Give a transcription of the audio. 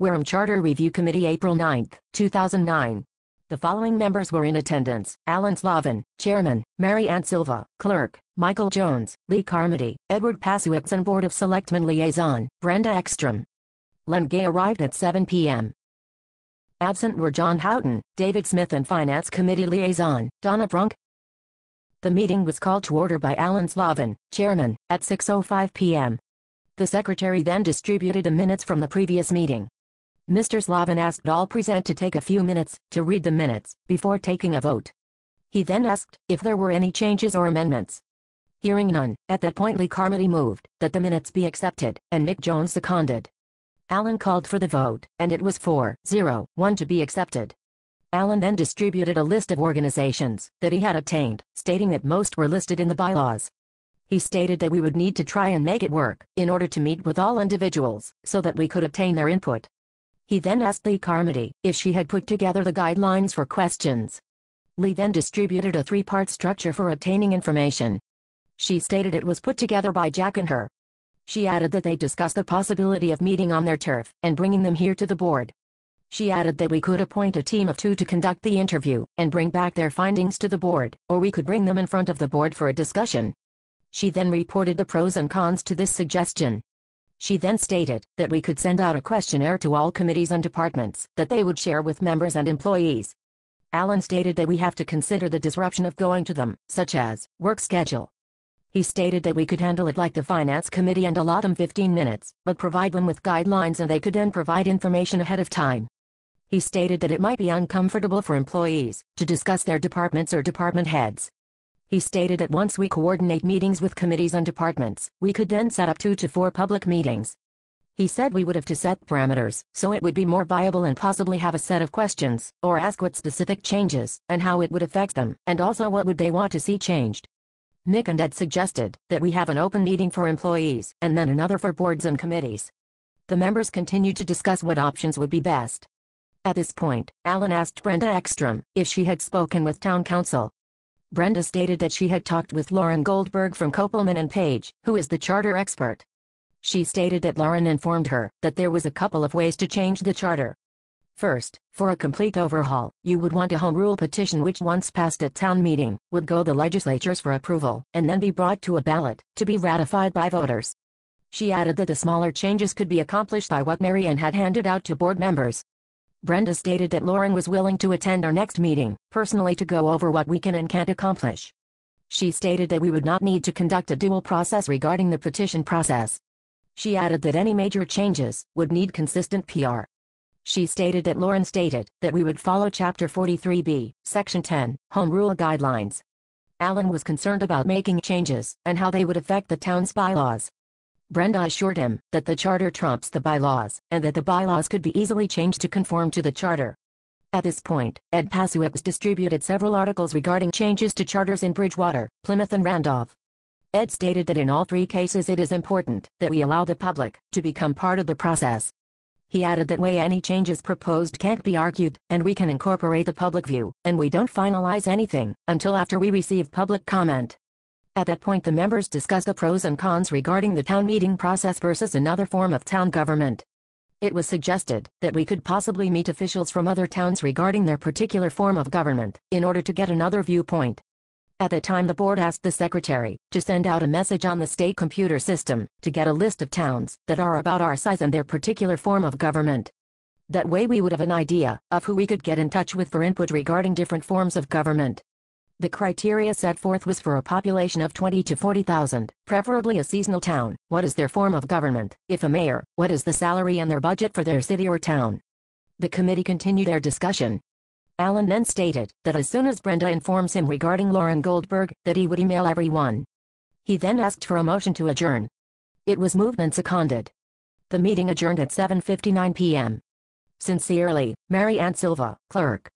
Wareham Charter Review Committee, April 9, 2009. The following members were in attendance: Alan Slavin, Chairman; Mary Ann Silva, Clerk; Michael Jones, Lee Carmody, Edward Pasuixon, Board of Selectmen Liaison; Brenda Ekstrom. Len Gay arrived at 7 p.m. Absent were John Houghton, David Smith, and Finance Committee Liaison, Donna Brunk. The meeting was called to order by Alan Slavin, Chairman, at 6:05 p.m. The Secretary then distributed the minutes from the previous meeting. Mr. Slavin asked all present to take a few minutes to read the minutes before taking a vote. He then asked if there were any changes or amendments. Hearing none, at that point Lee Carmody moved that the minutes be accepted, and Mick Jones seconded. Alan called for the vote, and it was 4-0-1 to be accepted. Alan then distributed a list of organizations that he had obtained, stating that most were listed in the bylaws. He stated that we would need to try and make it work in order to meet with all individuals so that we could obtain their input. He then asked Lee Carmody if she had put together the guidelines for questions. Lee then distributed a three-part structure for obtaining information. She stated it was put together by Jack and her. She added that they discussed the possibility of meeting on their turf and bringing them here to the board. She added that we could appoint a team of 2 to conduct the interview and bring back their findings to the board, or we could bring them in front of the board for a discussion. She then reported the pros and cons to this suggestion. She then stated that we could send out a questionnaire to all committees and departments that they would share with members and employees. Alan stated that we have to consider the disruption of going to them, such as work schedule. He stated that we could handle it like the Finance Committee and allot them 15 minutes, but provide them with guidelines and they could then provide information ahead of time. He stated that it might be uncomfortable for employees to discuss their departments or department heads. He stated that once we coordinate meetings with committees and departments, we could then set up 2 to 4 public meetings. He said we would have to set parameters, so it would be more viable and possibly have a set of questions, or ask what specific changes, and how it would affect them, and also what would they want to see changed. Mick and Ed suggested that we have an open meeting for employees, and then another for boards and committees. The members continued to discuss what options would be best. At this point, Alan asked Brenda Ekstrom if she had spoken with town council. Brenda stated that she had talked with Lauren Goldberg from Kopelman and Page, who is the charter expert. She stated that Lauren informed her that there was a couple of ways to change the charter. First, for a complete overhaul, you would want a home rule petition which, once passed at town meeting, would go the legislatures for approval and then be brought to a ballot to be ratified by voters. She added that the smaller changes could be accomplished by what Mary Ann had handed out to board members. Brenda stated that Lauren was willing to attend our next meeting, personally, to go over what we can and can't accomplish. She stated that we would not need to conduct a dual process regarding the petition process. She added that any major changes would need consistent PR. She stated that Lauren stated that we would follow Chapter 43B, Section 10, Home Rule Guidelines. Alan was concerned about making changes and how they would affect the town's bylaws. Brenda assured him that the charter trumps the bylaws, and that the bylaws could be easily changed to conform to the charter. At this point, Ed Pasuixon distributed several articles regarding changes to charters in Bridgewater, Plymouth and Randolph. Ed stated that in all 3 cases it is important that we allow the public to become part of the process. He added that way any changes proposed can't be argued, and we can incorporate the public view, and we don't finalize anything until after we receive public comment. At that point the members discussed the pros and cons regarding the town meeting process versus another form of town government. It was suggested that we could possibly meet officials from other towns regarding their particular form of government, in order to get another viewpoint. At the time the board asked the secretary to send out a message on the state computer system to get a list of towns that are about our size and their particular form of government. That way we would have an idea of who we could get in touch with for input regarding different forms of government. The criteria set forth was for a population of 20 to 40,000, preferably a seasonal town. What is their form of government? If a mayor, what is the salary and their budget for their city or town? The committee continued their discussion. Alan then stated that as soon as Brenda informs him regarding Lauren Goldberg, that he would email everyone. He then asked for a motion to adjourn. It was moved and seconded. The meeting adjourned at 7:59 p.m. Sincerely, Mary Ann Silva, Clerk.